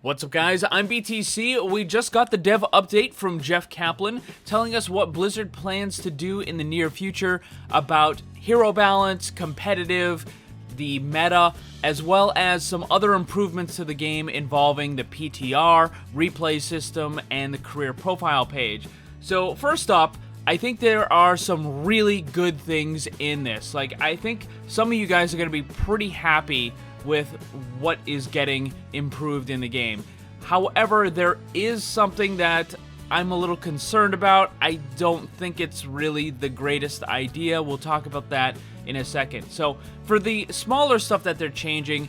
What's up, guys? I'm BTC. We just got the dev update from Jeff Kaplan telling us what Blizzard plans to do in the near future about hero balance, competitive, the meta, as well as some other improvements to the game involving the PTR, replay system, and the career profile page. So first up, I think there are some really good things in this. I think some of you guys are going to be pretty happy with what is getting improved in the game. However, there is something that I'm a little concerned about. I don't think it's really the greatest idea. We'll talk about that in a second. So for the smaller stuff that they're changing,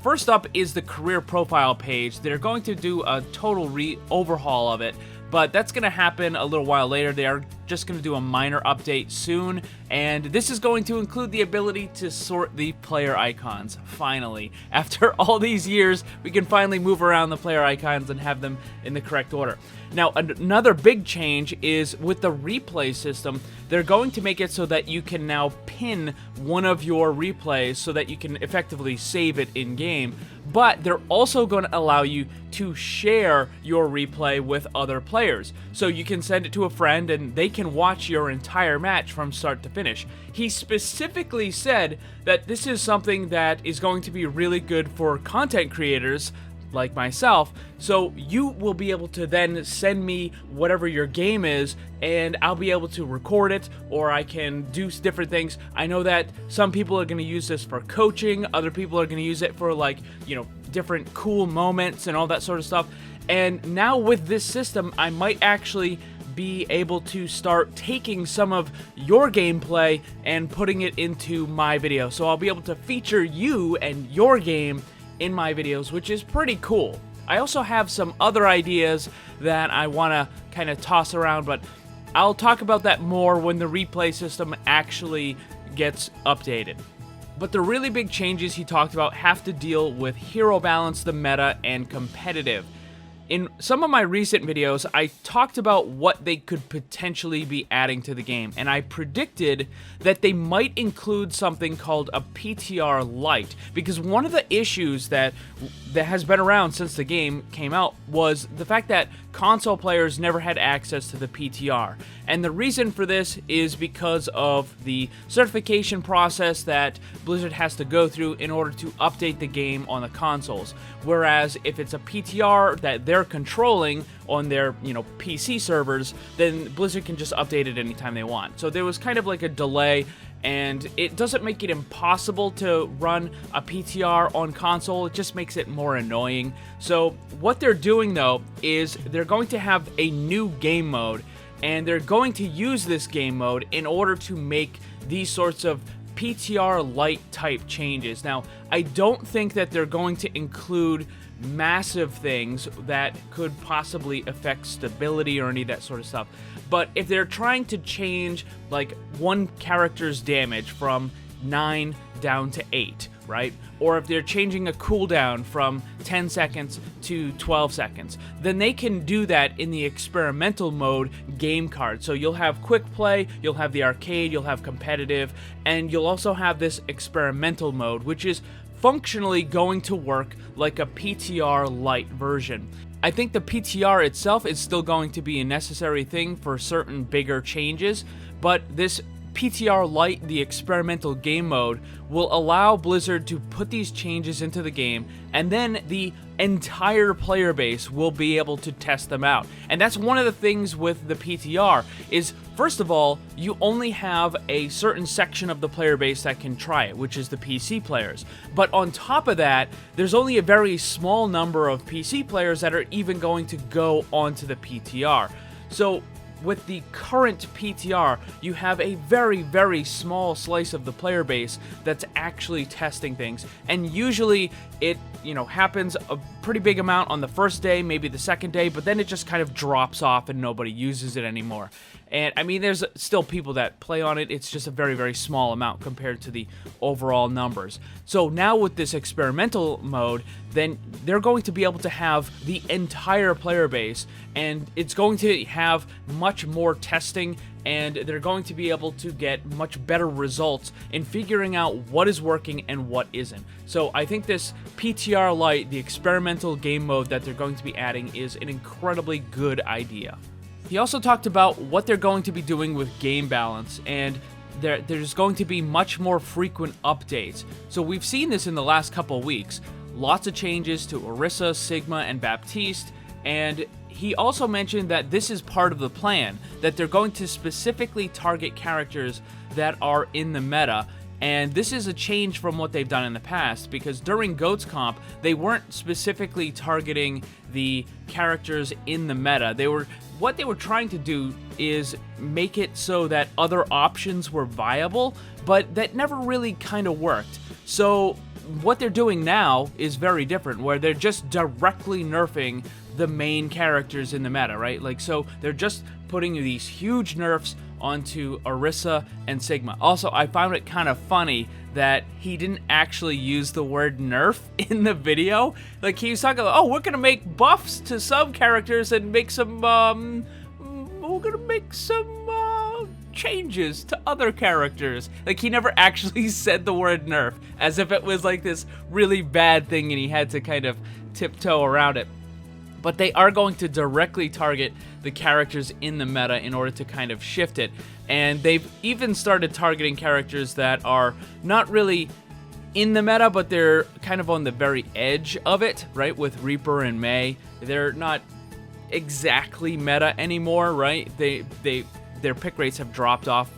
first up is the career profile page. They're going to do a total overhaul of it, but that's going to happen a little while later. They are just going to do a minor update soon, and this is going to include the ability to sort the player icons. Finally, after all these years, we can finally move around the player icons and have them in the correct order. Now, another big change is with the replay system. They're going to make it so that you can now pin one of your replays so that you can effectively save it in game, but they're also going to allow you to share your replay with other players. So you can send it to a friend and they can watch your entire match from start to finish. He specifically said that this is something that is going to be really good for content creators like myself, so you will be able to then send me whatever your game is and I'll be able to record it, or I can do different things. I know that some people are going to use this for coaching, other people are going to use it for different cool moments and all that sort of stuff. And now with this system, I might actually be able to start taking some of your gameplay and putting it into my video. So I'll be able to feature you and your game in my videos, which is pretty cool. I also have some other ideas that I want to kind of toss around, but I'll talk about that more when the replay system actually gets updated. But the really big changes he talked about have to deal with hero balance, the meta, and competitive. In some of my recent videos, I talked about what they could potentially be adding to the game, and I predicted that they might include something called a PTR Lite, because one of the issues that has been around since the game came out was the fact that console players never had access to the PTR. And the reason for this is because of the certification process that Blizzard has to go through in order to update the game on the consoles. Whereas if it's a PTR that they're controlling on their, PC servers, then Blizzard can just update it anytime they want. So there was kind of like a delay, and it doesn't make it impossible to run a PTR on console, it just makes it more annoying. So what they're doing though is they're going to have a new game mode, and they're going to use this game mode in order to make these sorts of PTR Lite type changes. Now, I don't think that they're going to include massive things that could possibly affect stability or any of that sort of stuff. But if they're trying to change one character's damage from 9 down to 8, right? Or if they're changing a cooldown from 10 seconds to 12 seconds, then they can do that in the experimental mode game card. So you'll have quick play, you'll have the arcade, you'll have competitive, and you'll also have this experimental mode, which is functionally going to work like a PTR Lite version. I think the PTR itself is still going to be a necessary thing for certain bigger changes, but this PTR Lite, the experimental game mode, will allow Blizzard to put these changes into the game, and then the entire player base will be able to test them out. And that's one of the things with the PTR is, first of all, you only have a certain section of the player base that can try it, which is the PC players. But on top of that, there's only a very small number of PC players that are even going to go onto the PTR. So with the current PTR, you have a very, very small slice of the player base that's actually testing things. And usually it, happens a pretty big amount on the first day, maybe the second day, but then it just kind of drops off and nobody uses it anymore. And I mean, there's still people that play on it. It's just a very, very small amount compared to the overall numbers. So now with this experimental mode, then they're going to be able to have the entire player base, and it's going to have much more testing, and they're going to be able to get much better results in figuring out what is working and what isn't. So I think this PTR Lite, the experimental game mode that they're going to be adding, is an incredibly good idea. He also talked about what they're going to be doing with game balance, and there's going to be much more frequent updates. So we've seen this in the last couple weeks. Lots of changes to Orisa, Sigma, and Baptiste, and he also mentioned that this is part of the plan, that they're going to specifically target characters that are in the meta. And this is a change from what they've done in the past, because during GOATS Comp, they weren't specifically targeting the characters in the meta. What they were trying to do is make it so that other options were viable, but that never really kind of worked. So what they're doing now is very different, where they're just directly nerfing the main characters in the meta, right? Like, so they're just putting these huge nerfs onto Orisa and Sigma. Also, I found it kind of funny that he didn't actually use the word nerf in the video. Like, he was talking about, oh, we're gonna make buffs to some characters and make some, we're gonna make some, changes to other characters. Like, he never actually said the word nerf, as if it was like this really bad thing and he had to kind of tiptoe around it. But they are going to directly target the characters in the meta in order to kind of shift it. And they've even started targeting characters that are not really in the meta, but they're kind of on the very edge of it, right? With Reaper and Mei, they're not exactly meta anymore, right? Their pick rates have dropped off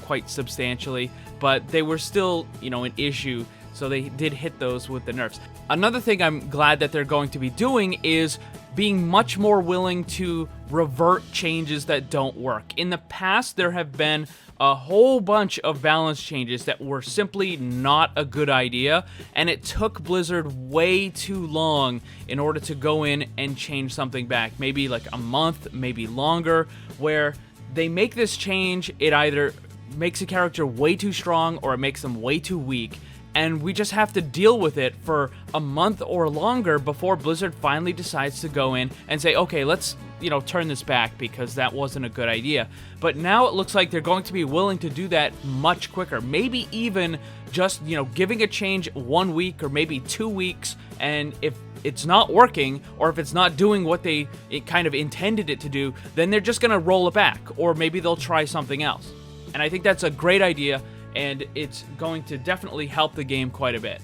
quite substantially, but they were still, an issue. So they did hit those with the nerfs. Another thing I'm glad that they're going to be doing is being much more willing to revert changes that don't work. In the past, there have been a whole bunch of balance changes that were simply not a good idea, and it took Blizzard way too long in order to go in and change something back. Maybe like a month, maybe longer, where they make this change, it either makes a character way too strong or it makes them way too weak. And we just have to deal with it for a month or longer before Blizzard finally decides to go in and say, okay, let's, turn this back because that wasn't a good idea. But now it looks like they're going to be willing to do that much quicker. Maybe even just, giving a change 1 week or maybe 2 weeks. And if it's not working, or if it's not doing what it kind of intended it to do, then they're just going to roll it back. Or maybe they'll try something else. And I think that's a great idea, and it's going to definitely help the game quite a bit.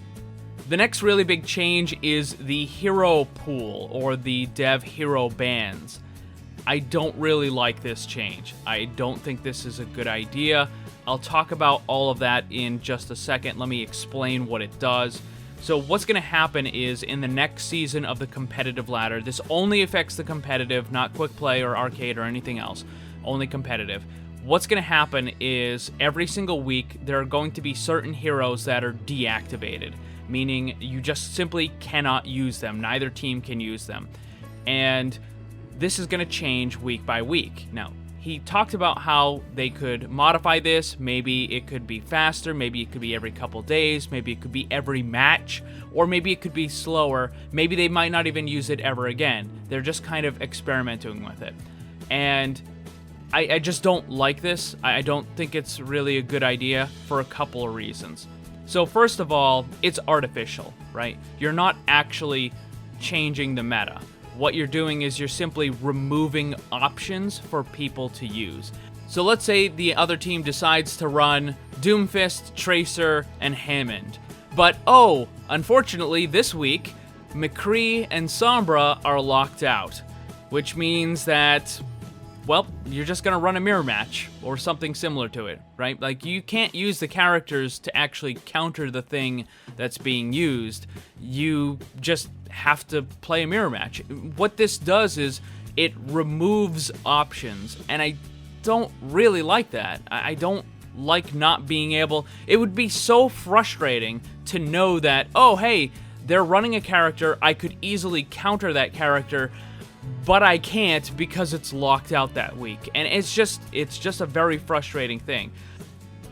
The next really big change is the hero pool, or the dev hero bans. I don't really like this change. I don't think this is a good idea. I'll talk about all of that in just a second. Let me explain what it does. So what's going to happen is, in the next season of the competitive ladder, this only affects the competitive, not quick play or arcade or anything else, only competitive. What's going to happen is every single week there are going to be certain heroes that are deactivated, meaning you just simply cannot use them. Neither team can use them. And this is going to change week by week. Now, he talked about how they could modify this. Maybe it could be faster, maybe it could be every couple days, maybe it could be every match, or maybe it could be slower. Maybe they might not even use it ever again. They're just kind of experimenting with it. And I just don't like this. I don't think it's really a good idea for a couple of reasons. So first of all, it's artificial, right? You're not actually changing the meta. What you're doing is you're simply removing options for people to use. So let's say the other team decides to run Doomfist, Tracer, and Hammond. But unfortunately this week, McCree and Sombra are locked out, which means that, well, you're just going to run a mirror match or something similar to it, right? Like, you can't use the characters to actually counter the thing that's being used. You just have to play a mirror match. What this does is it removes options, and I don't really like that. I don't like not being able... It would be so frustrating to know that, oh, hey, they're running a character, I could easily counter that character, but I can't because it's locked out that week. And it's just a very frustrating thing.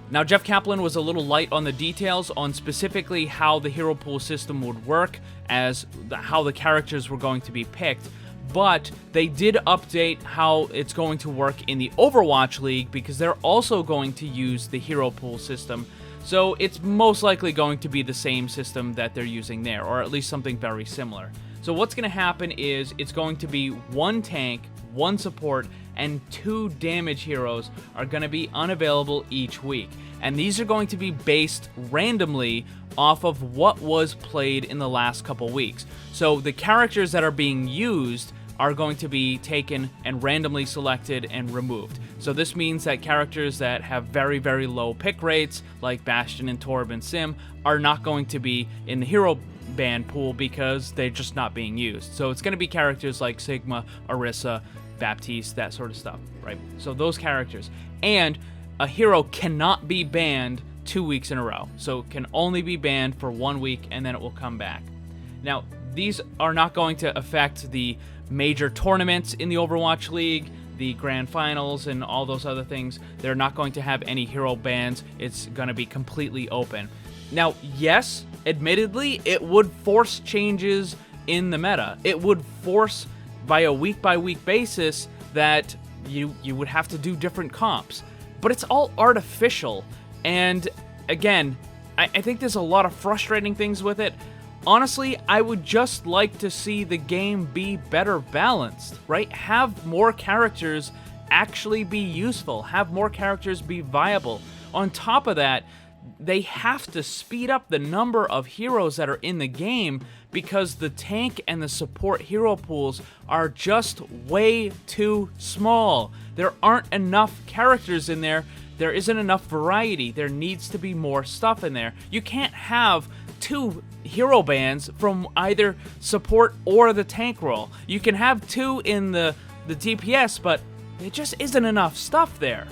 Now, Jeff Kaplan was a little light on the details on specifically how the hero pool system would work, how the characters were going to be picked, but they did update how it's going to work in the Overwatch League because they're also going to use the hero pool system. So it's most likely going to be the same system that they're using there, or at least something very similar. So what's going to happen is it's going to be 1 tank, 1 support, and 2 damage heroes are going to be unavailable each week. And these are going to be based randomly off of what was played in the last couple weeks. So the characters that are being used are going to be taken and randomly selected and removed. So this means that characters that have very, very low pick rates, like Bastion and Torb and Sim, are not going to be in the hero ban pool because they're just not being used. So it's going to be characters like Sigma, Orisa, Baptiste, that sort of stuff, right? So those characters. And a hero cannot be banned 2 weeks in a row. So it can only be banned for 1 week and then it will come back. Now, these are not going to affect the major tournaments in the Overwatch League, the grand finals, and all those other things. They're not going to have any hero bans. It's going to be completely open. Now, yes, admittedly, it would force changes in the meta. It would force, by a week-by-week basis, that you would have to do different comps. But it's all artificial. And, again, I think there's a lot of frustrating things with it. Honestly, I would just like to see the game be better balanced, right? Have more characters actually be useful. Have more characters be viable. On top of that, they have to speed up the number of heroes that are in the game because the tank and the support hero pools are just way too small. There aren't enough characters in there. There isn't enough variety. There needs to be more stuff in there. You can't have 2 hero bans from either support or the tank role. You can have 2 in the DPS, but there just isn't enough stuff there.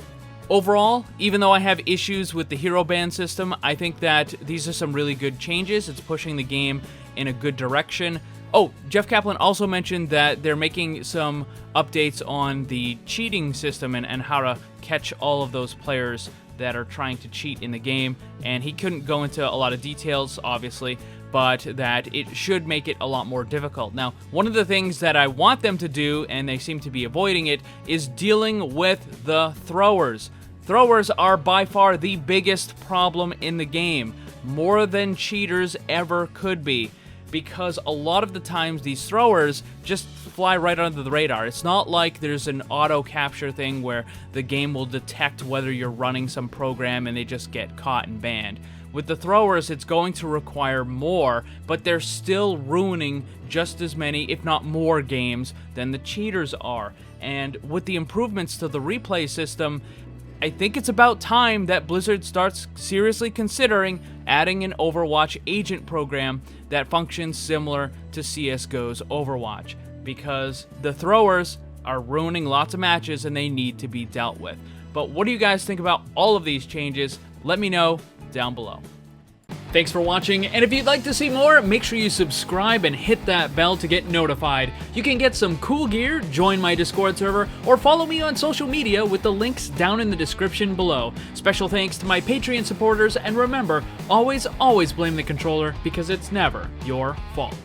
Overall, even though I have issues with the hero ban system, I think that these are some really good changes. It's pushing the game in a good direction. Oh, Jeff Kaplan also mentioned that they're making some updates on the cheating system and how to catch all of those players that are trying to cheat in the game. And he couldn't go into a lot of details, obviously, but that it should make it a lot more difficult. Now, one of the things that I want them to do, and they seem to be avoiding it, is dealing with the throwers. Throwers are by far the biggest problem in the game, more than cheaters ever could be, because a lot of the times these throwers just fly right under the radar. It's not like there's an auto capture thing where the game will detect whether you're running some program and they just get caught and banned. With the throwers, it's going to require more, but they're still ruining just as many, if not more, games than the cheaters are. And with the improvements to the replay system, I think it's about time that Blizzard starts seriously considering adding an Overwatch agent program that functions similar to CSGO's Overwatch, because the throwers are ruining lots of matches and they need to be dealt with. But what do you guys think about all of these changes? Let me know down below. Thanks for watching, and if you'd like to see more, make sure you subscribe and hit that bell to get notified. You can get some cool gear, join my Discord server, or follow me on social media with the links down in the description below. Special thanks to my Patreon supporters, and remember, always blame the controller because it's never your fault.